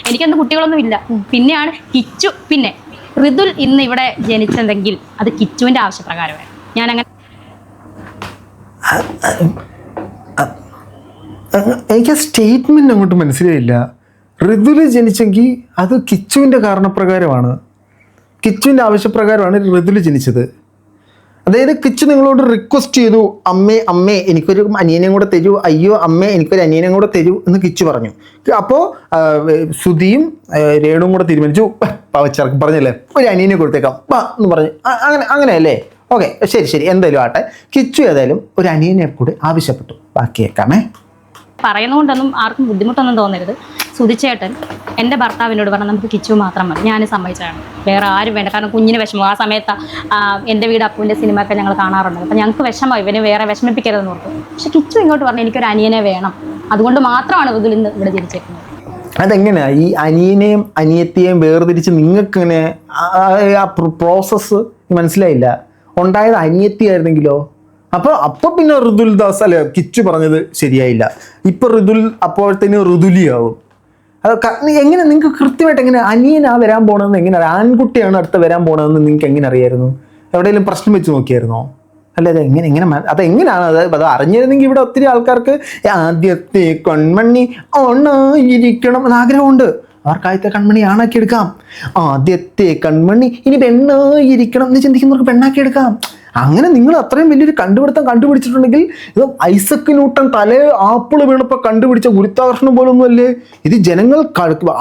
എനിക്കൊന്നും കുട്ടികളൊന്നും ഇല്ല. പിന്നെയാണ് കിച്ചു, പിന്നെ ഋതുൽ ഇന്ന് ഇവിടെ ജനിച്ചതെങ്കിൽ അത് കിച്ചുവിൻ്റെ ആവശ്യപ്രകാരമാണ്. ഞാൻ അങ്ങനെ എനിക്ക് ആ സ്റ്റേറ്റ്മെന്റ് അങ്ങോട്ട് മനസ്സിലായില്ല. ഋതുല് ജനിച്ചെങ്കിൽ അത് കിച്ചുവിൻ്റെ കാരണപ്രകാരമാണ്, കിച്ചുവിൻ്റെ ആവശ്യപ്രകാരമാണ് ഋതുല് ജനിച്ചത്. അതായത് കിച്ചു നിങ്ങളോട് റിക്വസ്റ്റ് ചെയ്തു, അമ്മേ എനിക്കൊരു അനിയനെയും കൂടെ തരൂ, അയ്യോ അമ്മേ എനിക്കൊരു അനിയനെയും കൂടെ തരൂ എന്ന് കിച്ചു പറഞ്ഞു. അപ്പോൾ സുധിയും രേണുവും കൂടെ തീരുമാനിച്ചു, പവച്ചിറക്കി പറഞ്ഞല്ലേ ഒരു അനിയനെ കൊടുത്തേക്കാം എന്ന് പറഞ്ഞു. അങ്ങനെയല്ലേ? ഓക്കെ, ശരി, എന്തായാലും ആട്ടെ. കിച്ചു ഏതായാലും ഒരു അനിയനെ കൂടെ ആവശ്യപ്പെട്ടു. ബാക്കിയേക്കാമേ. പറയുന്നതുകൊണ്ടൊന്നും ആർക്കും ബുദ്ധിമുട്ടൊന്നും തോന്നരുത്. സുധിച്ചേട്ടൻ എൻ്റെ ഭർത്താവിനോട് പറഞ്ഞാൽ നമുക്ക് കിച്ചു മാത്രം മതി, ഞാൻ സമ്മതിച്ചാണ്, വേറെ ആരും വേണ്ട. കാരണം കുഞ്ഞിന് വിഷമം. ആ സമയത്ത് എൻ്റെ വീട് അപ്പൂൻ്റെ സിനിമയൊക്കെ ഞങ്ങൾ കാണാറുണ്ട്. അപ്പം ഞങ്ങൾക്ക് വിഷമം, ഇവന് വേറെ വിഷമിപ്പിക്കരുതെന്ന് ഓർത്തു. പക്ഷെ കിച്ചു ഇങ്ങോട്ട് പറഞ്ഞു എനിക്കൊരു അനിയനെ വേണം, അതുകൊണ്ട് മാത്രമാണ് ഋതുൽ ഇന്ന് ഇവിടെ ജനിച്ചേക്കുന്നത്. അതെങ്ങനെയാ ഈ അനിയനെയും അനിയത്തിയെയും വേർതിരിച്ച് നിങ്ങൾക്കിങ്ങനെ ആ പ്രോസസ്സ് മനസ്സിലായില്ല? ഉണ്ടായത് അനിയത്തിയായിരുന്നെങ്കിലോ? അപ്പോൾ പിന്നെ ഋതുൽ ദാസ് അല്ലെ കിച്ചു പറഞ്ഞത് ശരിയായില്ല. ഇപ്പൊ ഋതുൽ അപ്പോഴത്തേനും ഋതുലിയാവും. അത് എങ്ങനെ നിങ്ങൾക്ക് കൃത്യമായിട്ട് എങ്ങനെ അനിയനാ വരാൻ പോണതെന്ന് എങ്ങനെ അറിയാം? ആൺകുട്ടിയാണ് അടുത്ത വരാൻ പോണതെന്ന് നിങ്ങൾക്ക് എങ്ങനെ അറിയായിരുന്നു? എവിടെയെങ്കിലും പ്രശ്നം വെച്ച് നോക്കിയായിരുന്നോ? അല്ല, അതെങ്ങനെയാണ് അത് അറിഞ്ഞിരുന്നെങ്കിൽ ഇവിടെ ഒത്തിരി ആൾക്കാർക്ക് ആദ്യത്തെ കൺമണി ഓണായിരിക്കണം എന്നാഗ്രഹമുണ്ട്. അവർക്കാദ്യത്തെ കൺമണി ആണാക്കി എടുക്കാം. ആദ്യത്തെ കൺമണി ഇനി പെണ്ണായിരിക്കണം എന്ന് ചിന്തിക്കുന്നവർക്ക് പെണ്ണാക്കി എടുക്കാം. അങ്ങനെ നിങ്ങൾ അത്രയും വലിയൊരു കണ്ടുപിടിച്ചിട്ടുണ്ടെങ്കിൽ ഇത് ഐസക് ന്യൂട്ടൺ ആപ്പിള് വീണപ്പോൾ കണ്ടുപിടിച്ച ഗുരുത്വാകർഷണം പോലൊന്നുമല്ലേ ഇത്. ജനങ്ങൾ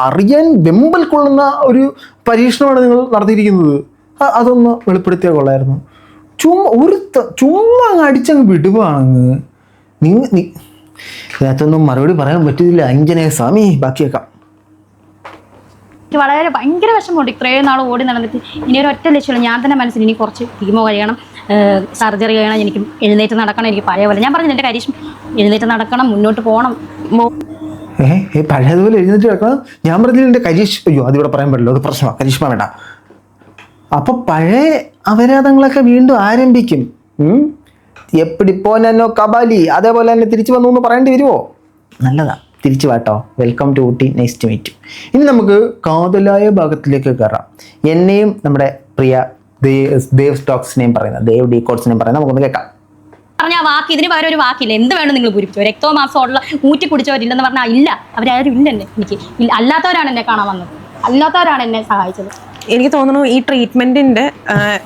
അറിയാൻ വെമ്പൽ കൊള്ളുന്ന ഒരു പരീക്ഷണമാണ് നിങ്ങൾ നടത്തിയിരിക്കുന്നത്. അതൊന്ന് വെളിപ്പെടുത്തിയാൽ കൊള്ളായിരുന്നു. ചുമ്മാ അങ്ങ് അടിച്ചങ്ങ് വിടുവാണ്. ഇതിനകത്തൊന്നും മറുപടി പറയാൻ പറ്റില്ല. അഞ്ജനേയ സ്വാമി, ബാക്കിയേക്കാം. എനിക്ക് ഭയങ്കര വിഷമമുണ്ട്. ഇത്രയും നാൾ ഓടി നടന്നിട്ട് ഇനി ഒരു ഒറ്റ ലക്ഷ്യമില്ല. ഞാൻ തന്നെ മനസ്സിൽ ഇനി കുറച്ച് കീമോ കഴിയണം, സർജറി ചെയ്യണം, എനിക്ക് എഴുന്നേറ്റ് നടക്കണം. എനിക്ക് പഴയ പോലെ ഞാൻ പറഞ്ഞു എൻ്റെ കരിഷ്മ എഴുന്നേറ്റ് നടക്കണം, മുന്നോട്ട് പോകണം. പഴയതുപോലെ എഴുന്നേറ്റ് നടക്കണം. ഞാൻ പറഞ്ഞില്ല എൻ്റെ കരിഷ്, അയ്യോ അതിവിടെ പറയാൻ പറ്റില്ല, അത് പ്രശ്നമാണ്. കരിഷ്മ വേണ്ട. അപ്പൊ പഴയ അപരാധങ്ങളൊക്കെ വീണ്ടും ആരംഭിക്കും. എപ്പിടി പോനോ കബാലി അതേപോലെ തന്നെ തിരിച്ചു വന്നു എന്ന് പറയേണ്ടി വരുമോ? നല്ലതാ, തിരിച്ചു വാട്ടോ. Welcome to Ooty, nice to meet. ഇനി നമുക്ക് കാതലായ ഭാഗത്തിലേക്ക് കയറാം. എന്നെയും നമ്മുടെ പ്രിയ ദേവ് സ്റ്റോക്സിനെയും പറയുന്ന ദേവ് ഡീകോഡ്സിനെയും പറയുന്ന നമുക്കൊന്ന് കേൾക്കാം. പറഞ്ഞ വാക്ക് ഇതിന് പകരം ഒരു വാക്കില്ല. എന്ത് വേണം നിങ്ങൾ പൂരിപ്പിച്ചോ. രക്തവും മാംസവും ഉള്ള ഊറ്റി കുടിച്ചവരില്ലെന്ന് പറഞ്ഞാൽ ഇല്ല, അവരാരും ഇല്ല. എന്നെ എനിക്ക് അല്ലാത്തവരാണ് എന്നെ കാണാൻ വന്നത്, അല്ലാത്തവരാണ് എന്നെ സഹായിച്ചത്. എനിക്ക് തോന്നുന്നു ഈ ട്രീറ്റ്മെന്റിന്റെ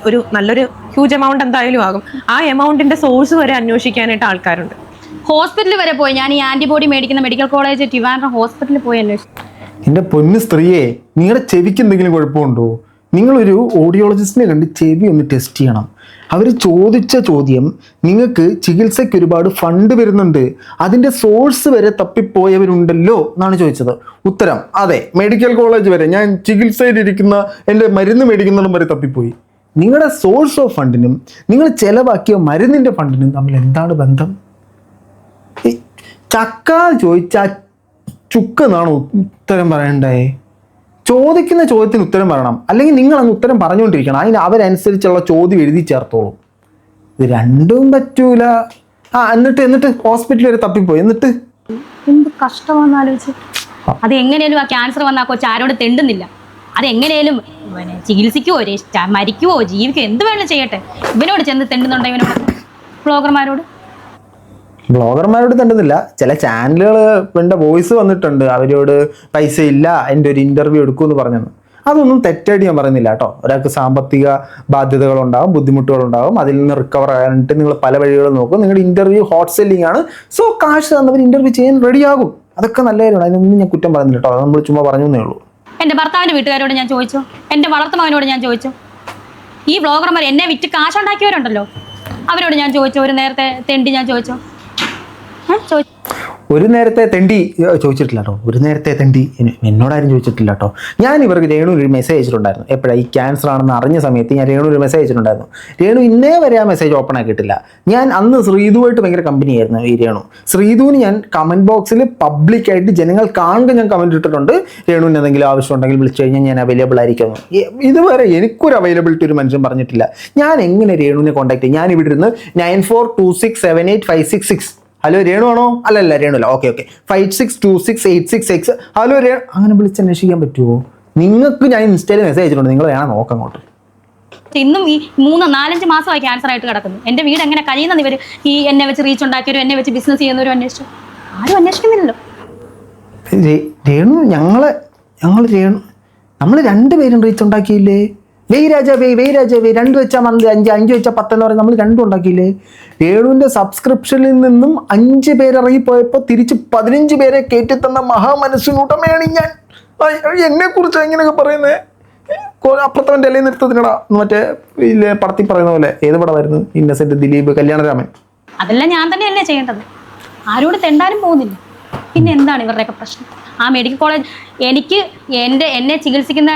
ഒരു നല്ലൊരു ഹ്യൂജ് എമൗണ്ട് എന്തായാലും ആകും. ആ എമൗണ്ടിന്റെ സോഴ്സ് വരെ അന്വേഷിക്കാനായിട്ട് ആൾക്കാരുണ്ട്. ഹോസ്പിറ്റലിൽ വരെ പോയി ഞാൻ ഈ ആന്റിബോഡി മേടിക്കുന്ന മെഡിക്കൽ കോളേജ് ട്രിവാൻഡ്രം ഹോസ്പിറ്റലിൽ പോയി അന്വേഷിച്ചു. എൻ്റെ പൊന്നു സ്ത്രീയെ, നിങ്ങളുടെ ചെവിക്ക് എന്തെങ്കിലും കുഴപ്പമുണ്ടോ? നിങ്ങളൊരു ഓഡിയോളജിസ്റ്റിനെ കണ്ട് ചെവി ഒന്ന് ടെസ്റ്റ് ചെയ്യണം. അവർ ചോദിച്ച ചോദ്യം, നിങ്ങൾക്ക് ചികിത്സയ്ക്ക് ഒരുപാട് ഫണ്ട് വരുന്നുണ്ട്, അതിൻ്റെ സോഴ്സ് വരെ തപ്പിപ്പോയവരുണ്ടല്ലോ എന്നാണ് ചോദിച്ചത്. ഉത്തരം അതെ, മെഡിക്കൽ കോളേജ് വരെ ഞാൻ ചികിത്സയിലിരിക്കുന്ന എൻ്റെ മരുന്ന് മേടിക്കുന്നിടം വരെ തപ്പിപ്പോയി. നിങ്ങളുടെ സോഴ്സ് ഓഫ് ഫണ്ടിനും നിങ്ങൾ ചെലവാക്കിയ മരുന്നിൻ്റെ ഫണ്ടിനും തമ്മിൽ എന്താണ് ബന്ധം? ചക്ക ചോദിച്ചാൽ ചുക്കെന്നാണ് ഉത്തരം പറയണ്ടേ? ചോദിക്കുന്ന ചോദ്യത്തിന് ഉത്തരം പറയണം, അല്ലെങ്കിൽ നിങ്ങൾ അങ്ങ് ഉത്തരം പറഞ്ഞുകൊണ്ടിരിക്കണം. അതിന് അവരനുസരിച്ചുള്ള ചോദ്യം എഴുതി ചേർത്തോളൂ. ഇത് രണ്ടും പറ്റൂല. എന്നിട്ട് ഹോസ്പിറ്റലിൽ വരെ തപ്പിപ്പോയി. എന്നിട്ട് എന്ത് കഷ്ടമാണെന്ന് ആലോചിച്ച്. അത് എങ്ങനെയാലും ആ ക്യാൻസർ വന്നാൽ കൊച്ചു ആരോട് തെണ്ടുന്നില്ല. അത് എങ്ങനെയാലും ചികിത്സിക്കുവോ, മരിക്കുവോ, ജീവിക്കുവോ, എന്ത് വേണം ചെയ്യട്ടെ. ഇവനോട് ചെന്ന് തെണ്ടുന്നുണ്ടോ? ഇവനോട് ബ്ലോഗർമാരോട് തണ്ടുന്നില്ല. ചില ചാനലുകൾ എൻ്റെ വോയിസ് വന്നിട്ടുണ്ട്, അവരോട് പൈസ ഇല്ല, എൻ്റെ ഒരു ഇൻ്റർവ്യൂ എടുക്കുമെന്ന് പറഞ്ഞെന്ന്. അതൊന്നും തെറ്റായിട്ട് ഞാൻ പറയുന്നില്ല കേട്ടോ. ഒരാൾക്ക് സാമ്പത്തിക ബാധ്യതകളുണ്ടാകും, ബുദ്ധിമുട്ടുകളുണ്ടാകും. അതിൽ നിന്ന് റിക്കവർ ആകാനായിട്ട് നിങ്ങൾ പല വഴികളും നോക്കും. നിങ്ങളുടെ ഇൻ്റർവ്യൂ ഹോട്ട് സെല്ലിംഗ് ആണ്. സോ കാശ് തന്നവർ ഇൻ്റർവ്യൂ ചെയ്യാൻ റെഡിയാകും. അതൊക്കെ നല്ല കാര്യമാണ്. അതിനൊന്നും ഞാൻ കുറ്റം പറയുന്നില്ല കേട്ടോ. അത് നമ്മൾ ചുമ്മാ പറഞ്ഞു എന്നേ ഉള്ളൂ. എൻ്റെ ഭർത്താവിൻ്റെ വീട്ടുകാരോട് ഞാൻ ചോദിച്ചു, എൻ്റെ വളർത്തുമകനോട് ഞാൻ ചോദിച്ചു, ഈ ബ്ലോഗർമാർ എന്നെ വിറ്റ് കാശുണ്ടാക്കിയവരുണ്ടല്ലോ അവരോട് ഞാൻ ചോദിച്ചു. ഒരു നേരത്തെ തെണ്ടി ഞാൻ ചോദിച്ചു. ഒരു നേരത്തെ തെണ്ടി ചോദിച്ചിട്ടില്ല കേട്ടോ. ഒരു നേരത്തെ തെണ്ടി എന്നോടാരും ചോദിച്ചിട്ടില്ല കേട്ടോ. ഞാൻ ഇവർക്ക് രേണു ഒരു മെസ്സേജ് അയച്ചിട്ടുണ്ടായിരുന്നു. എപ്പോഴാണ് ഈ ക്യാൻസർ ആണെന്ന് അറിഞ്ഞ സമയത്ത് ഞാൻ രേണു ഒരു മെസ്സേജ് അയച്ചിട്ടുണ്ടായിരുന്നു. രേണു ഇന്നേ വരെ ആ മെസ്സേജ് ഓപ്പൺ ആക്കിയിട്ടില്ല. ഞാൻ അന്ന് ശ്രീധുവായിട്ട് ഭയങ്കര കമ്പനി ആയിരുന്നു ഈ രേണു. ശ്രീധുവിന് ഞാൻ കമൻറ്റ് ബോക്സിൽ പബ്ലിക്കായിട്ട് ജനങ്ങൾ കാണുക ഞാൻ കമൻറ്റ് ഇട്ടിട്ടുണ്ട്. രേണുവിന് എന്തെങ്കിലും ആവശ്യമുണ്ടെങ്കിൽ വിളിച്ചു കഴിഞ്ഞാൽ ഞാൻ അവൈലബിൾ ആയിരിക്കുന്നു. ഇതുവരെ എനിക്കൊരു അവൈലബിലിറ്റി ഒരു മനുഷ്യൻ പറഞ്ഞിട്ടില്ല. ഞാൻ എങ്ങനെ രേണുവിനെ കോൺടാക്ട് ചെയ്യും? ഞാൻ ഇവിടെ ഇരുന്ന് 9426785666 ഹലോ രേണു ആണോ? അല്ലല്ല രേണു അല്ല. ഓക്കെ 56268666 ഹലോ അങ്ങനെ വിളിച്ച് അന്വേഷിക്കാൻ പറ്റുമോ? നിങ്ങൾക്ക് ഞാൻ ഇൻസ്റ്റയിൽ മെസ്സേജ് അയച്ചിട്ടുണ്ട്, നിങ്ങൾ വേണം നോക്കാം അങ്ങോട്ട്. ഇന്നും ഈ 3-4-5 മാസമായി ക്യാൻസർ ആയിട്ട് കിടക്കുന്നു. എൻ്റെ വീട് എങ്ങനെ കഴിയുന്നത്? ഇവർ ഈ എന്നെ വെച്ച് റീച്ച് ഉണ്ടാക്കിയവരും എന്നെ വെച്ച് ബിസിനസ് ചെയ്യുന്നവരും അന്വേഷിച്ചു. ആരും അന്വേഷിക്കുന്നില്ലല്ലോ. രേണു രേണു നമ്മൾ രണ്ടുപേരും റീച്ച് ഉണ്ടാക്കിയില്ലേ? വെയ് രാജാവേ 2 വെച്ചാൽ 5, 5 വെച്ചാൽ 10 എന്ന് പറയുന്നത് നമ്മൾ 2 ഉണ്ടാക്കിയില്ലേ? രേണുവിൻ്റെ സബ്സ്ക്രിപ്ഷനിൽ നിന്നും 5 പേര് ഇറങ്ങിപ്പോയപ്പോൾ തിരിച്ച് 15 പേരെ കയറ്റിത്തന്ന മഹാമനസ്സിനുടമയാണ് ഞാൻ. എന്നെ കുറിച്ച് എങ്ങനെയൊക്കെ പറയുന്നത്? അപ്പുറത്തവൻ്റെ അല്ലേ നിർത്തത്തിനടാ മറ്റേ ഇല്ലേ പടത്തിൽ പറയുന്ന പോലെ. ഏത് പടമായിരുന്നു? ഇന്നസെന്റ്, ദിലീപ്, കല്യാണരാമൻ. അതെല്ലാം ഞാൻ തന്നെയല്ലേ ചെയ്യേണ്ടത്. ആരോട് തെണ്ടാനും പോകുന്നില്ല. പിന്നെ എന്താണ് ഇവരുടെയൊക്കെ പ്രശ്നം? ആ മെഡിക്കൽ കോളേജ് എനിക്ക് എന്നെ ചികിത്സിക്കുന്ന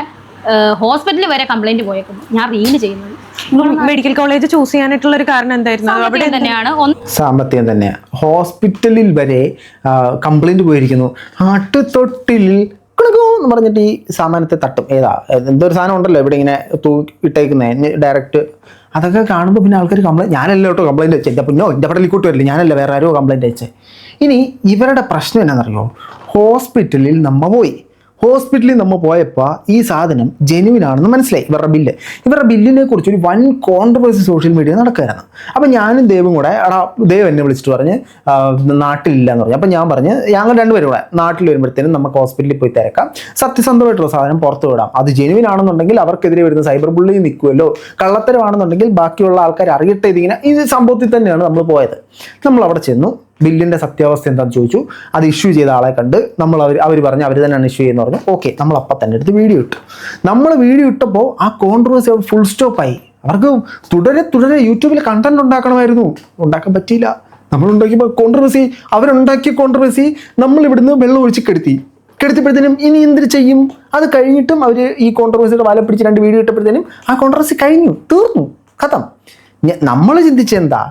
ഹോസ്പിറ്റലിൽ വരെ കംപ്ലൈന്റ് പോയേക്കുന്നു. ഞാൻ റീല് ചെയ്യുന്നത് മെഡിക്കൽ കോളേജ് ചൂസ് ചെയ്യാനായിട്ടുള്ള ഒരു കാരണം എന്തായിരുന്നു? അവിടെ തന്നെയാണ്. സാമ്പത്തികം തന്നെയാണ്. ഹോസ്പിറ്റലിൽ വരെ കംപ്ലൈന്റ് പോയിരിക്കുന്നു. ആട്ടുതൊട്ടിൽ എന്ന് പറഞ്ഞിട്ട് ഈ സാമാനത്തെ തട്ടും. എന്തൊരു സാധനം ഉണ്ടല്ലോ ഇവിടെ ഇങ്ങനെ ഇട്ടേക്കുന്നത് ഡയറക്റ്റ്. അതൊക്കെ കാണുമ്പോൾ പിന്നെ ആൾക്കാർ കംപ്ലൈൻറ്റ്. ഞാനല്ല കേട്ടോ കംപ്ലൈൻറ്റ് വെച്ചത്. എൻ്റെ പിന്നോ എൻ്റെ പടലിക്കൂട്ട് വരില്ല. ഞാനല്ല, വേറെ ആരോ കംപ്ലൈൻറ്റ് അയച്ചേ. ഇനി ഇവരുടെ പ്രശ്നം എന്നാണെന്നറിയോ? ഹോസ്പിറ്റലിൽ ഹോസ്പിറ്റലിൽ നമ്മൾ പോയപ്പോൾ ഈ സാധനം ജെനുവിനാണെന്ന് മനസ്സിലായി. ഇവരുടെ ബില്ലിനെ കുറിച്ച് ഒരു വൻ കോൺട്രവേഴ്സി സോഷ്യൽ മീഡിയ നടക്കുകയായിരുന്നു. അപ്പം ഞാനും ദേവും കൂടെ ദേവ് എന്നെ വിളിച്ചിട്ട് പറഞ്ഞ് നാട്ടിലില്ല എന്ന് പറഞ്ഞു. അപ്പം ഞാൻ പറഞ്ഞ് ഞങ്ങൾ രണ്ടുപേരും കൂടെ നാട്ടിൽ വരുമ്പോഴത്തേനും നമുക്ക് ഹോസ്പിറ്റലിൽ പോയി തിരക്കാം, സത്യസന്ധമായിട്ടുള്ള സാധനം പുറത്തു വിടാം. അത് ജെനുവിനാണെന്നുണ്ടെങ്കിൽ അവർക്കെതിരെ വരുന്ന സൈബർ ബുള്ളിങ് നിൽക്കുമല്ലോ. കള്ളത്തരമാണെന്നുണ്ടെങ്കിൽ ബാക്കിയുള്ള ആൾക്കാർ അറിയട്ടെ. ഇത് സംഭവത്തിൽ തന്നെയാണ് നമ്മൾ പോയത്. നമ്മൾ അവിടെ ചെന്നു, ബില്ലിൻ്റെ സത്യാവസ്ഥ എന്താണെന്ന് ചോദിച്ചു. അത് ഇഷ്യൂ ചെയ്ത ആളെ കണ്ട് അവർ പറഞ്ഞ് അവർ തന്നെയാണ് ഇഷ്യൂ ചെയ്യുന്നത് പറഞ്ഞു. ഓക്കെ, നമ്മൾ അപ്പം തന്നെ എടുത്ത് വീഡിയോ ഇട്ടു. നമ്മൾ വീഡിയോ ഇട്ടപ്പോൾ ആ കോൺട്രവേഴ്സി ഫുൾ സ്റ്റോപ്പായി. അവർക്ക് തുടരെ യൂട്യൂബിൽ കണ്ടന്റ് ഉണ്ടാക്കണമായിരുന്നു, ഉണ്ടാക്കാൻ പറ്റിയില്ല. നമ്മളുണ്ടാക്കിയപ്പോൾ അവരുണ്ടാക്കിയ കോൺട്രവേഴ്സി നമ്മൾ ഇവിടുന്ന് വെള്ളം ഒഴിച്ച് കെടുത്തിയപ്പോഴത്തേനും ഇനി എന്തിന് ചെയ്യും? അത് കഴിഞ്ഞിട്ടും അവർ ഈ കോൺട്രവേഴ്സിയുടെ വല പിടിച്ച് 2 വീഡിയോ ഇട്ടപ്പോഴത്തേനും ആ കോൺട്രവേഴ്സി കഴിഞ്ഞു, തീർന്നു, ഖത്തം. നമ്മൾ ചിന്തിച്ചെന്താ,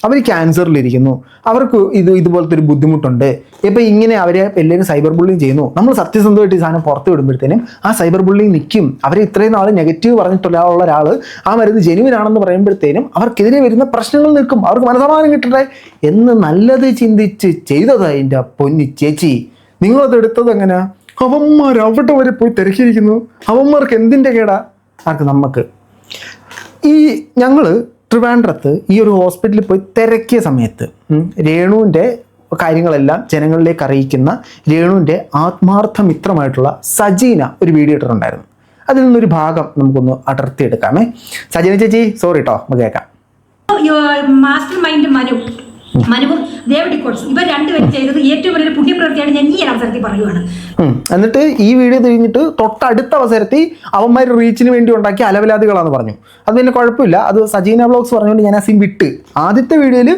അവർ ക്യാൻസറിലിരിക്കുന്നു, അവർക്ക് ഇതുപോലത്തെ ഒരു ബുദ്ധിമുട്ടുണ്ട്, ഇപ്പം ഇങ്ങനെ അവരെ എല്ലാവരും സൈബർ ബുള്ളിങ് ചെയ്യുന്നു, നമ്മൾ സത്യസന്ധമായിട്ട് ഈ സാധനം പുറത്ത് വിടുമ്പോഴത്തേനും ആ സൈബർ ബുള്ളിങ് നിൽക്കും. അവരെ ഇത്രയും നാൾ നെഗറ്റീവ് പറഞ്ഞിട്ടുള്ള ഒരാൾ ആ മരുന്ന് ജെനുവിനാണെന്ന് പറയുമ്പോഴത്തേനും അവർക്കെതിരെ വരുന്ന പ്രശ്നങ്ങൾ നിൽക്കും, അവർക്ക് മനസ്സമാധാനം കിട്ടട്ടെ എന്ന് നല്ലത് ചിന്തിച്ച് ചെയ്തതാ എൻ്റെ പൊന്നി ചേച്ചി. നിങ്ങളത് എടുത്തത് എങ്ങനെയാ? അവന്മാർ അവിടെ വരെ പോയി തിരക്കിയിരിക്കുന്നു. അവന്മാർക്ക് എന്തിൻ്റെ കേടാ? ആർക്ക്? നമുക്ക്. ഈ ഞങ്ങൾ ട്രിവാൻഡ്രത്ത് ഈ ഒരു ഹോസ്പിറ്റലിൽ പോയി തിരക്കിയ സമയത്ത് രേണുവിൻ്റെ കാര്യങ്ങളെല്ലാം ജനങ്ങളിലേക്ക് അറിയിക്കുന്ന രേണുവിൻ്റെ ആത്മാർത്ഥ മിത്രമായിട്ടുള്ള സജീന ഒരു വീഡിയോ ഇട്ടിട്ടുണ്ടായിരുന്നു. അതിൽ നിന്നൊരു ഭാഗം നമുക്കൊന്ന് അടർത്തിയെടുക്കാമേ. സജീന ചേച്ചി, സോറി കേട്ടോ, നമുക്ക് കേൾക്കാം. മാസ്റ്റർ മൈൻഡ് മനുവും ദേവഡി കോട്സ് ഇവർ രണ്ടുപേരും ചെയ്തത് ഏറ്റവും വലിയൊരു പുണ്യപ്രവൃത്തിയാണ് ഞാൻ ഈ ഒരു അവസരത്തിൽ പറയുവാണ്. എന്നിട്ട് ഈ വീഡിയോ കഴിഞ്ഞിട്ട് തൊട്ടടുത്ത അവസരത്തിൽ അവന്മാർ റീച്ചിന് വേണ്ടി ഉണ്ടാക്കിയ അലവലാദികളാന്ന് പറഞ്ഞു. അത് പിന്നെ കുഴപ്പമില്ല, അത് സജീന വ്ലോഗ്സ് പറഞ്ഞുകൊണ്ട് ഞാൻ ആ സീൻ വിട്ട്. ആദ്യത്തെ വീഡിയോയിൽ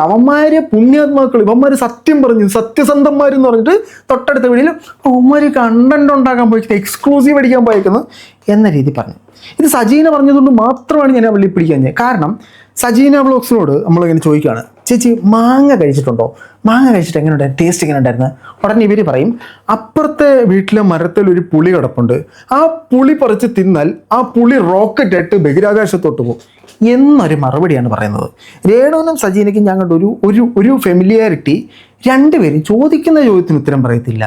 അവന്മാരെ പുണ്യാത്മാക്കൾ, ഇവന്മാർ സത്യം പറഞ്ഞു, സത്യസന്ധന്മാരെന്ന് പറഞ്ഞിട്ട് തൊട്ടടുത്ത വീഡിയോയിൽ അവന്മാർ കണ്ടന്റ് ഉണ്ടാക്കാൻ പോയിരിക്കുന്നത്, എക്സ്ക്ലൂസീവ് അടിക്കാൻ പോയിരിക്കുന്നു എന്ന രീതി പറഞ്ഞു. ഇത് സജീന പറഞ്ഞതുകൊണ്ട് മാത്രമാണ് ഞാൻ ആ വള്ളി പിടിക്കാൻ. കാരണം സജീന വ്ലോഗ്സിനോട് നമ്മളിങ്ങനെ ചോദിക്കുകയാണ്, ചേച്ചി മാങ്ങ കഴിച്ചിട്ടുണ്ടോ, മാങ്ങ കഴിച്ചിട്ട് എങ്ങനെയുണ്ടായിരുന്നു, ടേസ്റ്റ് എങ്ങനെ ഉണ്ടായിരുന്നു? ഉടനെ ഇവർ പറയും, അപ്പുറത്തെ വീട്ടിലെ മരത്തിൽ ഒരു പുളി കിടപ്പുണ്ട്, ആ പുളി പറിച്ച് തിന്നാൽ ആ പുളി റോക്കറ്റ് ആയിട്ട് ബഹിരാകാശത്തോട്ട് പോകും എന്നൊരു മറുപടിയാണ് പറയുന്നത്. രേണുവിനും സജീനയ്ക്കും ഞാൻ കണ്ട ഒരു ഫെമിലിയാരിറ്റി. രണ്ടുപേരും ചോദിക്കുന്ന ചോദ്യത്തിന് ഉത്തരം പറയത്തില്ല.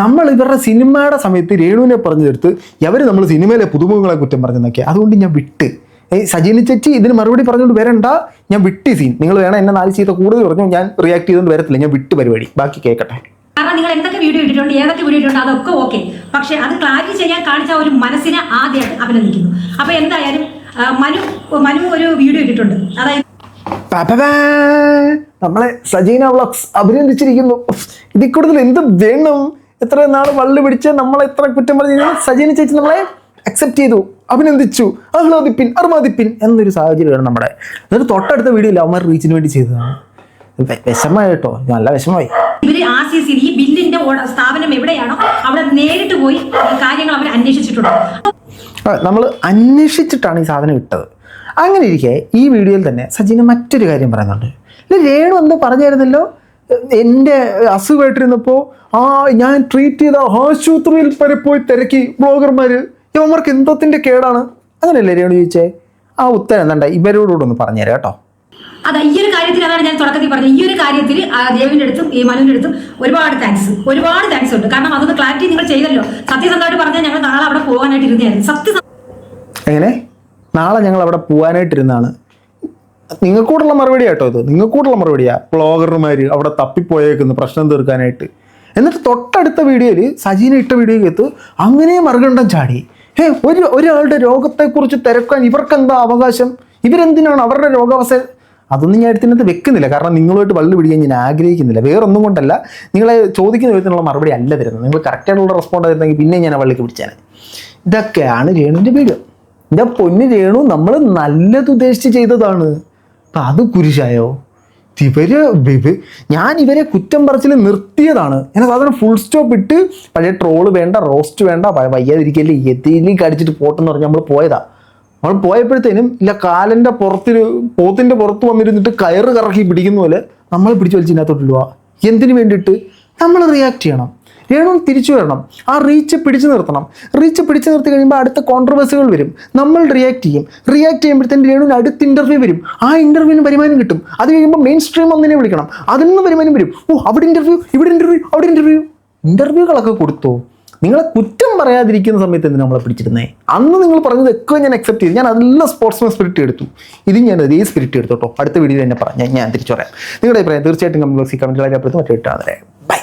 നമ്മൾ ഇവരുടെ സിനിമയുടെ സമയത്ത് രേണുവിനെ പറഞ്ഞു തീർത്ത് ഇവർ നമ്മൾ സിനിമയിലെ പുതുമുഖങ്ങളെ കുറ്റം പറഞ്ഞെന്നൊക്കെ. അതുകൊണ്ട് ഞാൻ വിട്ട്. സജീന ചേച്ചി ഇതിന് മറുപടി പറഞ്ഞുകൊണ്ട് വരണ്ട, ഞാൻ വിട്ട് സീൻ. നിങ്ങൾ വേണം എന്നെ 4 ചീത്ത കൂടുതൽ പറഞ്ഞു, ഞാൻ റിയാക്ട് ചെയ്തുകൊണ്ട് വരത്തില്ല, ഞാൻ വിട്ട് പരിപാടി. ബാക്കി കേൾക്കട്ടെ. കാരണം നിങ്ങൾ എന്തൊക്കെ വീഡിയോ ഇട്ടിട്ടുണ്ട്, ഏതൊക്കെ വീഡിയോ ഇട്ടിട്ടുണ്ട്, അതൊക്കെ ഓക്കെ. പക്ഷെ അത് ക്ലാരിഫൈ ചെയ്യാൻ കാണിച്ച ഒരു മനസ്സിനെ ആദ്യമായിട്ട് അഭിനന്ദിക്കുന്നു. അപ്പൊ എന്തായാലും മനു ഒരു വീഡിയോ ഇട്ടിട്ടുണ്ട്, അതായത് നമ്മളെ സജീന വ്ലോഗ്സ് അഭിനന്ദിച്ചിരിക്കുന്നു. ഇതിൽ കൂടുതൽ എന്ത് വേണം? എത്ര നാൾ വള്ളി പിടിച്ച് നമ്മളെ എത്ര കുറ്റം പറഞ്ഞു, സജീന ചേച്ചി നമ്മളെ അക്സെപ്റ്റ് ചെയ്തു, അഭിനന്ദിച്ചു, ആഹ്ലാദിപ്പിൻ, അർമാദിപ്പിൻ എന്നൊരു സാഹചര്യമാണ് നമ്മുടെ. എന്നിട്ട് തൊട്ടടുത്ത വീഡിയോയിൽ അവന്മാർ റീച്ചിന് വേണ്ടി ചെയ്തതാണ്. വിഷമമായി കേട്ടോ, നല്ല വിഷമമായി. ഇവര് RCC ഈ ബില്ലിന്റെ സ്ഥാപനം എവിടെയാണോ അവിടെ നേരിട്ട് പോയി കാര്യങ്ങൾ അവർ അന്വേഷിച്ചിട്ടുണ്ട്. നമ്മൾ അന്വേഷിച്ചിട്ടാണ് ഈ സാധനം ഇട്ടത്. അങ്ങനെ ഇരിക്കെ ഈ വീഡിയോയിൽ തന്നെ സജീന മറ്റൊരു കാര്യം പറയുന്നുണ്ട്. രേണു എന്തോ പറഞ്ഞായിരുന്നല്ലോ, എൻ്റെ അസുഖമായിട്ടിരുന്നപ്പോൾ ഞാൻ ട്രീറ്റ് ചെയ്ത ആശുപത്രിയിൽ വരെ പോയി തിരക്കി ബ്ലോഗർമാർ, ഇവന്മാർക്ക് എന്തോത്തിന്റെ കേടാണ്, അങ്ങനെയല്ലേ രേണു ചോദിച്ചേ? ആ ഉത്തരം എന്താ ഇവരോടുകൂടെ ഒന്ന് പറഞ്ഞുതരാം കേട്ടോ. അതാ ഈ ഒരു കാര്യത്തിൽ, അതാണ് ഞാൻ തുടക്കത്തിൽ പറഞ്ഞത്, ഈ ഒരു കാര്യത്തിൽ ദേവിന്റെ അടുത്തും ഈ മനുവിന്റെ അടുത്തും ഒരുപാട് താങ്ക്സ് ഉണ്ട്. കാരണം അതൊന്ന് ക്ലാരിറ്റി നിങ്ങൾ ചെയ്തല്ലോ. സത്യസന്ധമായിട്ട് പറഞ്ഞാൽ ഞങ്ങൾ നാളെ അവിടെ പോകാനായിട്ട് ഇരുന്നായിരുന്നു. എങ്ങനെ നാളെ ഞങ്ങൾ അവിടെ പോകാനായിട്ടിരുന്നാണ്? നിങ്ങൾക്കൂടുള്ള മറുപടി കേട്ടോ, ഇത് നിങ്ങൾക്കൂടുള്ള മറുപടിയാ. ബ്ലോഗർമാർ അവിടെ തപ്പിപ്പോയേക്കുന്നു പ്രശ്നം തീർക്കാനായിട്ട്. എന്നിട്ട് തൊട്ടടുത്ത വീഡിയോയിൽ സജീന ഇട്ട വീഡിയോയ്ക്കകത്ത് അങ്ങനെ മറുകണ്ഠം ചാടി. ഒരാളുടെ രോഗത്തെക്കുറിച്ച് തിരക്കാൻ ഇവർക്കെന്താ അവകാശം? ഇവരെന്തിനാണ് അവരുടെ രോഗാവസ്ഥ? അതൊന്നും ഞാൻ എടുത്തിനകത്ത് വെക്കുന്നില്ല, കാരണം നിങ്ങളുമായിട്ട് വള്ളി പിടിക്കാൻ ഞാൻ ആഗ്രഹിക്കുന്നില്ല. വേറൊന്നും കൊണ്ടല്ല, നിങ്ങളെ ചോദിക്കുന്ന വിധത്തിലുള്ള മറുപടി അല്ല തരുന്നത്. നിങ്ങൾ കറക്റ്റായിട്ടുള്ള റെസ്പോണ്ട് ആയിരുന്നെങ്കിൽ പിന്നെ ഞാൻ വള്ളിക്ക് പിടിച്ചാണ്. ഇതൊക്കെയാണ് രേണുവിൻ്റെ വീഡിയോ. എൻ്റെ പൊന്ന് രേണു, നമ്മൾ നല്ലത് ഉദ്ദേശിച്ച് ചെയ്തതാണ്. അപ്പം അത് കുരിശായോ? ഞാൻ ഇവരെ കുറ്റം പറച്ചിൽ നിർത്തിയതാണ്. ഞാൻ സാധാരണ ഫുൾ സ്റ്റോപ്പ് ഇട്ട് പഴയ ട്രോള് വേണ്ട, റോസ്റ്റ് വേണ്ട, വയ്യാതിരിക്കല്ലേ, എത്തിയിലേക്ക് അടിച്ചിട്ട് പോട്ടെന്ന് പറഞ്ഞ് നമ്മൾ പോയതാ. നമ്മൾ പോയപ്പോഴത്തേനും ഇല്ല, കാലിൻ്റെ പോത്തിൻ്റെ പുറത്ത് വന്നിരുന്നിട്ട് കയറ് കറക്കി പിടിക്കുന്ന പോലെ നമ്മളെ പിടിച്ച് വലിച്ചതിനകത്തോട്ടിടുക. എന്തിനു വേണ്ടിയിട്ട്? നമ്മൾ റിയാക്ട് ചെയ്യണം. രേണു തിരിച്ചു വരണം, ആ റീച്ച് പിടിച്ചു നിർത്തണം. റീച്ച് പിടിച്ചു നിർത്തി കഴിയുമ്പോൾ അടുത്ത കോൺട്രവേഴ്സികൾ വരും, നമ്മൾ റിയാക്ട് ചെയ്യുമ്പോഴത്തേന് രേണുവിന് അടുത്ത ഇൻ്റർവ്യൂ വരും. ആ ഇൻ്റർവ്യൂവിന് വരുമാനം കിട്ടും. അത് കഴിയുമ്പോൾ മെയിൻ സ്ട്രീം ഒന്നിനെ വിളിക്കണം, അതിൽ നിന്ന് വരുമാനം വരും. അവിടെ ഇൻ്റർവ്യൂ, ഇവിടെ ഇൻ്റർവ്യൂ, അവിടെ ഇൻ്റർവ്യൂകളൊക്കെ കൊടുത്തോ? നിങ്ങളെ കുറ്റം പറയാതിരിക്കുന്ന സമയത്ത് എന്തിനാണ് നമ്മളെ പിടിച്ചിരുന്നേ? അന്ന് നിങ്ങൾ പറഞ്ഞതൊക്കെ ഞാൻ അക്സെപ്റ്റ് ചെയ്തു. ഞാൻ അതെല്ലാം സ്പോർട്സ്മാൻ സ്പിരിറ്റ് എടുത്തു. ഇത് ഞാൻ അതേ സ്പിരിറ്റ് എടുത്തോട്ടോ. അടുത്ത വീഡിയോയിൽ എന്നെ പറഞ്ഞാൽ ഞാൻ തിരിച്ചു പറയാം. നിങ്ങളുടെ അഭിപ്രായം തീർച്ചയായിട്ടും കമന്റ് ബോക്സിൽ കമന്റുകളായി അപ്പുറത്ത് മറ്റു ഇട്ടാൽ. ബൈ.